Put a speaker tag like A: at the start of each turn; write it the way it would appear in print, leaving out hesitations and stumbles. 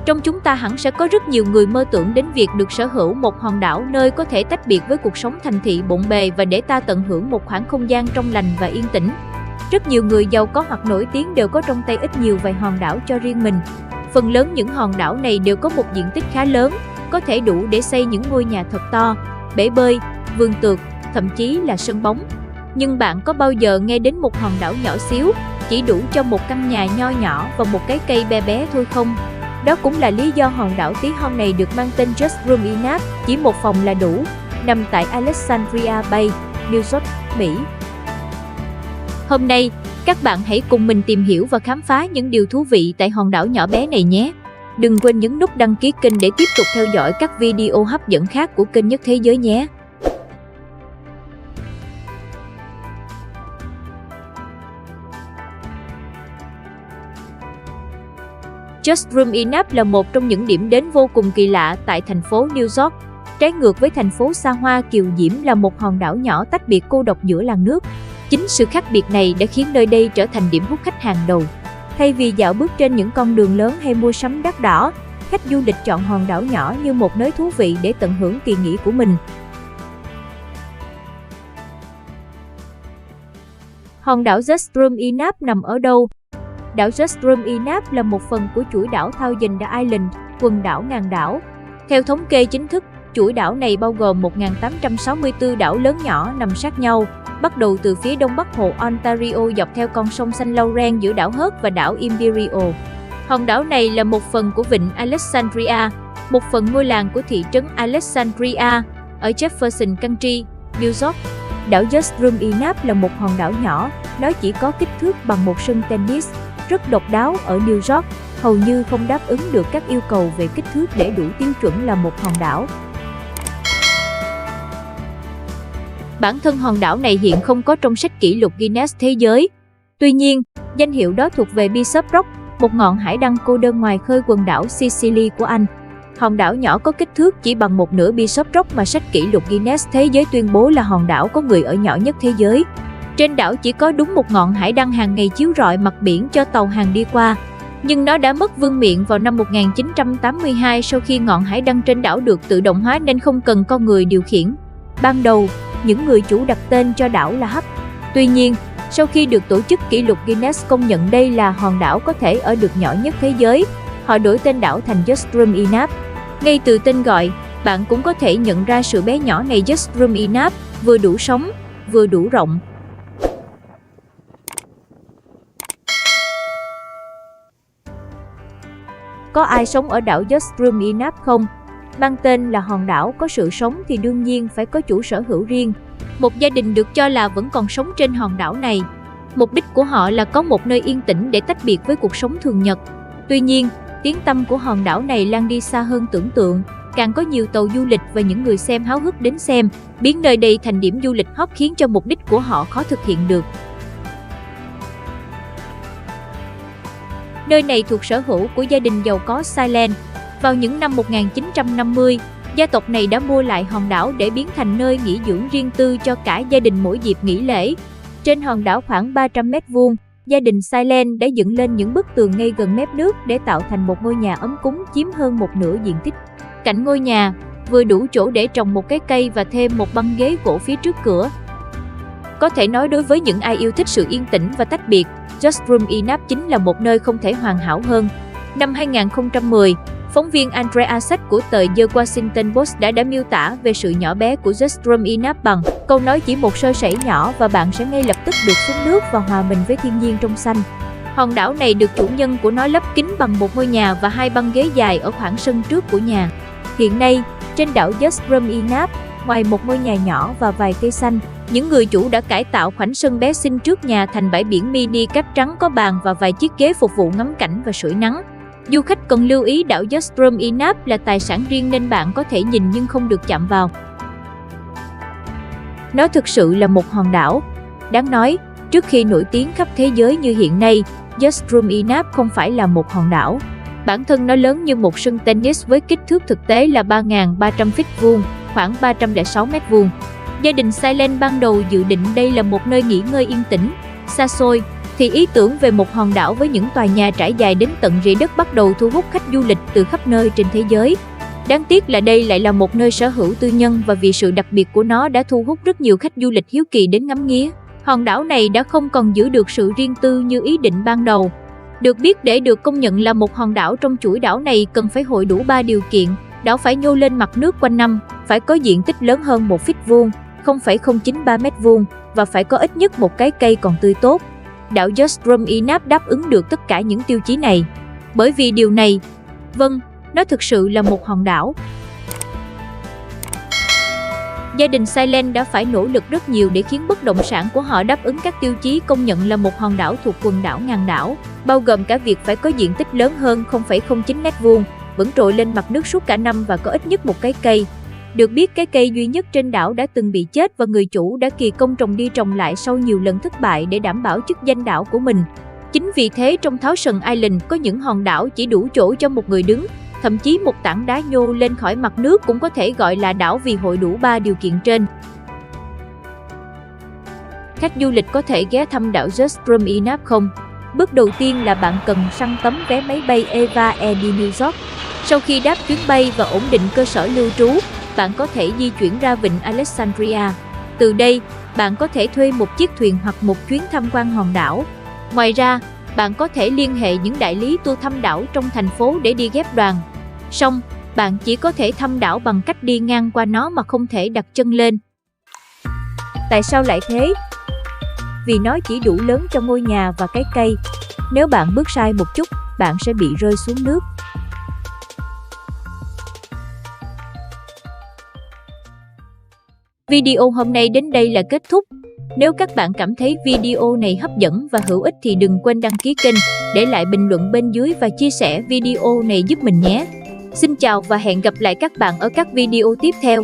A: Trong chúng ta hẳn sẽ có rất nhiều người mơ tưởng đến việc được sở hữu một hòn đảo nơi có thể tách biệt với cuộc sống thành thị bộn bề và để ta tận hưởng một khoảng không gian trong lành và yên tĩnh. Rất nhiều người giàu có hoặc nổi tiếng đều có trong tay ít nhiều vài hòn đảo cho riêng mình. Phần lớn những hòn đảo này đều có một diện tích khá lớn, có thể đủ để xây những ngôi nhà thật to, bể bơi, vườn tược, thậm chí là sân bóng. Nhưng bạn có bao giờ nghe đến một hòn đảo nhỏ xíu, chỉ đủ cho một căn nhà nho nhỏ và một cái cây bé bé thôi không? Đó cũng là lý do hòn đảo tí hon này được mang tên Just Room Enough, chỉ một phòng là đủ, nằm tại Alexandria Bay, New York, Mỹ. Hôm nay, các bạn hãy cùng mình tìm hiểu và khám phá những điều thú vị tại hòn đảo nhỏ bé này nhé. Đừng quên nhấn nút đăng ký kênh để tiếp tục theo dõi các video hấp dẫn khác của kênh Nhất Thế Giới nhé. Just Room Enough là một trong những điểm đến vô cùng kỳ lạ tại thành phố New York. Trái ngược với thành phố xa hoa kiều diễm là một hòn đảo nhỏ tách biệt cô độc giữa làn nước. Chính sự khác biệt này đã khiến nơi đây trở thành điểm hút khách hàng đầu. Thay vì dạo bước trên những con đường lớn hay mua sắm đắt đỏ, khách du lịch chọn hòn đảo nhỏ như một nơi thú vị để tận hưởng kỳ nghỉ của mình. Hòn đảo Just Room Enough nằm ở đâu? Đảo Just Room Enough là một phần của chuỗi đảo Thousand Island, quần đảo ngàn đảo. Theo thống kê chính thức, chuỗi đảo này bao gồm 1.864 đảo lớn nhỏ nằm sát nhau, bắt đầu từ phía đông bắc hồ Ontario dọc theo con sông Saint Laurent giữa đảo Hớt và đảo Imperial. Hòn đảo này là một phần của vịnh Alexandria, một phần ngôi làng của thị trấn Alexandria ở Jefferson County, New York. Đảo Just Room Enough là một hòn đảo nhỏ, nó chỉ có kích thước bằng một sân tennis, rất độc đáo ở New York, hầu như không đáp ứng được các yêu cầu về kích thước để đủ tiêu chuẩn là một hòn đảo. Bản thân hòn đảo này hiện không có trong sách kỷ lục Guinness Thế giới. Tuy nhiên, danh hiệu đó thuộc về Bishop Rock, một ngọn hải đăng cô đơn ngoài khơi quần đảo Sicily của Anh. Hòn đảo nhỏ có kích thước chỉ bằng một nửa Bishop Rock mà sách kỷ lục Guinness Thế giới tuyên bố là hòn đảo có người ở nhỏ nhất thế giới. Trên đảo chỉ có đúng một ngọn hải đăng hàng ngày chiếu rọi mặt biển cho tàu hàng đi qua. Nhưng nó đã mất vương miện vào năm 1982 sau khi ngọn hải đăng trên đảo được tự động hóa nên không cần con người điều khiển. Ban đầu, những người chủ đặt tên cho đảo là Hub. Tuy nhiên, sau khi được tổ chức kỷ lục Guinness công nhận đây là hòn đảo có thể ở được nhỏ nhất thế giới, họ đổi tên đảo thành Just Room Enough. Ngay từ tên gọi, bạn cũng có thể nhận ra sự bé nhỏ này. Just Room Enough, vừa đủ sống, vừa đủ rộng. Có ai sống ở đảo Just Room Enough không? Mang tên là hòn đảo có sự sống thì đương nhiên phải có chủ sở hữu riêng. Một gia đình được cho là vẫn còn sống trên hòn đảo này. Mục đích của họ là có một nơi yên tĩnh để tách biệt với cuộc sống thường nhật. Tuy nhiên, tiếng tăm của hòn đảo này lan đi xa hơn tưởng tượng. Càng có nhiều tàu du lịch và những người xem háo hức đến xem, biến nơi đây thành điểm du lịch hot khiến cho mục đích của họ khó thực hiện được. Nơi này thuộc sở hữu của gia đình giàu có Silent. Vào những năm 1950, gia tộc này đã mua lại hòn đảo để biến thành nơi nghỉ dưỡng riêng tư cho cả gia đình mỗi dịp nghỉ lễ. Trên hòn đảo khoảng 300 m², gia đình Silent đã dựng lên những bức tường ngay gần mép nước để tạo thành một ngôi nhà ấm cúng chiếm hơn một nửa diện tích. Cạnh ngôi nhà, vừa đủ chỗ để trồng một cái cây và thêm một băng ghế gỗ phía trước cửa. Có thể nói đối với những ai yêu thích sự yên tĩnh và tách biệt, Just Room Enough chính là một nơi không thể hoàn hảo hơn. Năm 2010, phóng viên Andrea Sachs của tờ The Washington Post đã miêu tả về sự nhỏ bé của Just Room Enough bằng câu nói chỉ một sơ sẩy nhỏ và bạn sẽ ngay lập tức được xuống nước và hòa mình với thiên nhiên trong xanh. Hòn đảo này được chủ nhân của nó lấp kín bằng một ngôi nhà và hai băng ghế dài ở khoảng sân trước của nhà. Hiện nay, trên đảo Just Room Enough, ngoài một ngôi nhà nhỏ và vài cây xanh, những người chủ đã cải tạo khoảnh sân bé xinh trước nhà thành bãi biển mini cát trắng có bàn và vài chiếc ghế phục vụ ngắm cảnh và sưởi nắng. Du khách cần lưu ý đảo Just Room Enough là tài sản riêng nên bạn có thể nhìn nhưng không được chạm vào. Nó thực sự là một hòn đảo. Đáng nói, trước khi nổi tiếng khắp thế giới như hiện nay, Just Room Enough không phải là một hòn đảo. Bản thân nó lớn như một sân tennis với kích thước thực tế là 3.300 feet vuông, khoảng 306 m². Gia đình Silent ban đầu dự định đây là một nơi nghỉ ngơi yên tĩnh, xa xôi. thì ý tưởng về một hòn đảo với những tòa nhà trải dài đến tận rìa đất bắt đầu thu hút khách du lịch từ khắp nơi trên thế giới. Đáng tiếc là đây lại là một nơi sở hữu tư nhân và vì sự đặc biệt của nó đã thu hút rất nhiều khách du lịch hiếu kỳ đến ngắm nghía. Hòn đảo này đã không còn giữ được sự riêng tư như ý định ban đầu. Được biết để được công nhận là một hòn đảo trong chuỗi đảo này cần phải hội đủ 3 điều kiện. Đảo phải nhô lên mặt nước quanh năm, phải có diện tích lớn hơn 1 feet vuông, 0,093 mét vuông và phải có ít nhất một cái cây còn tươi tốt. Đảo Justrum Inap đáp ứng được tất cả những tiêu chí này. Bởi vì điều này, vâng, nó thực sự là một hòn đảo. Gia đình Silent đã phải nỗ lực rất nhiều để khiến bất động sản của họ đáp ứng các tiêu chí công nhận là một hòn đảo thuộc quần đảo ngàn đảo, bao gồm cả việc phải có diện tích lớn hơn 0,09 mét vuông, vẫn trồi lên mặt nước suốt cả năm và có ít nhất một cái cây. Được biết cái cây duy nhất trên đảo đã từng bị chết và người chủ đã kỳ công trồng đi trồng lại sau nhiều lần thất bại để đảm bảo chức danh đảo của mình. Chính vì thế trong Thousand Island có những hòn đảo chỉ đủ chỗ cho một người đứng, thậm chí một tảng đá nhô lên khỏi mặt nước cũng có thể gọi là đảo vì hội đủ 3 điều kiện trên. Khách du lịch có thể ghé thăm đảo Justrum Inap không? Bước đầu tiên là bạn cần săn tấm vé máy bay Eva Air đi New York. Sau khi đáp chuyến bay và ổn định cơ sở lưu trú, bạn có thể di chuyển ra vịnh Alexandria. Từ đây, bạn có thể thuê một chiếc thuyền hoặc một chuyến tham quan hòn đảo. Ngoài ra, bạn có thể liên hệ những đại lý tour thăm đảo trong thành phố để đi ghép đoàn. Song, bạn chỉ có thể thăm đảo bằng cách đi ngang qua nó mà không thể đặt chân lên. Tại sao lại thế? Vì nó chỉ đủ lớn cho ngôi nhà và cái cây. Nếu bạn bước sai một chút, bạn sẽ bị rơi xuống nước. Video hôm nay đến đây là kết thúc. Nếu các bạn cảm thấy video này hấp dẫn và hữu ích thì đừng quên đăng ký kênh, để lại bình luận bên dưới và chia sẻ video này giúp mình nhé. Xin chào và hẹn gặp lại các bạn ở các video tiếp theo.